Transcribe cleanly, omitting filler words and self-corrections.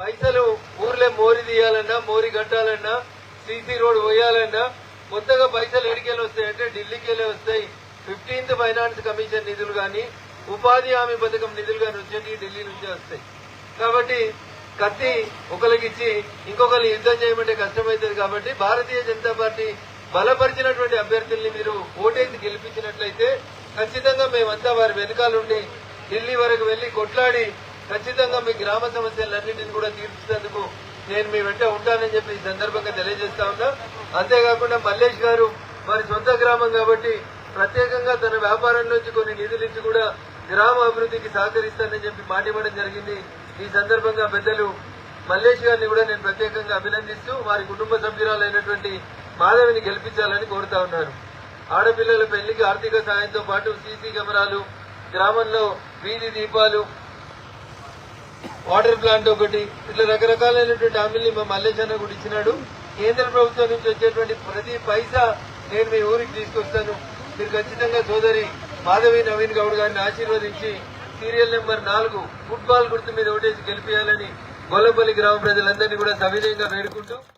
పైసలు ఊర్లే మోరి తీయాలన్నా, మోరి కట్టాలన్నా, CC road పోయాలన్నా కొత్తగా పైసలు ఎడికెళ్ళి వస్తాయంటే ఢిల్లీకి వెళ్ళి వస్తాయి. 15th ఫైనాన్స్ కమిషన్ నిధులు గాని, ఉపాధి హామీ పథకం నిధులు గాని వచ్చేటి ఢిల్లీ నుంచే వస్తాయి. కాబట్టి కత్తి ఒకరికి ఇచ్చి ఇంకొకరిని యుద్ధం చేయమంటే కష్టమవుతుంది. కాబట్టి భారతీయ జనతా పార్టీ బలపరిచినటువంటి అభ్యర్థుల్ని మీరు ఓటేసి గెలిపించినట్లయితే ఖచ్చితంగా మేమంతా వారి వెనుకాలుండి ఢిల్లీ వరకు వెళ్లి కొట్లాడి ఖచ్చితంగా మీ గ్రామ సమస్యలన్నింటినీ కూడా తీర్చేందుకు నేను మీ వెంట ఉంటానని చెప్పి ఈ సందర్భంగా తెలియజేస్తా ఉన్నా. అంతేకాకుండా మల్లేష్ గారు వారి సొంత గ్రామం కాబట్టి ప్రత్యేకంగా తన వ్యాపారం నుంచి కొన్ని నిధులు ఇచ్చి కూడా గ్రామ అభివృద్ధికి సహకరిస్తానని చెప్పి మాట ఇవ్వడం జరిగింది. ఈ సందర్భంగా పెద్దలు మల్లేష్ గారిని కూడా నేను ప్రత్యేకంగా అభినందిస్తూ వారి కుటుంబ సభ్యురాలైనటువంటి మాధవిని గెలిపించాలని కోరుతా ఉన్నారు. ఆడపిల్లల పెళ్లికి ఆర్థిక సాయంతో పాటు సీసీ కెమెరాలు, గ్రామంలో వీధి దీపాలు, వాటర్ ప్లాంట్ ఒకటి, ఇట్లా రకరకాలైనటువంటి హామీల్ని మా మల్లేష్ అన్న కూడా ఇచ్చినాడు. కేంద్ర ప్రభుత్వం నుంచి వచ్చేటువంటి ప్రతి పైసా నేను మీ ఊరికి తీసుకొస్తాను. మీరు ఖచ్చితంగా సోదరి మాధవి నవీన్ గౌడ్ గారిని ఆశీర్వదించి సీరియల్ నెంబర్ 4 ఫుట్బాల్ గుర్తు మీద ఓటేసి గెలిపించాలని గొల్లపల్లి గ్రామ ప్రజలందరినీ కూడా సవినయంగా వేడుకుంటూ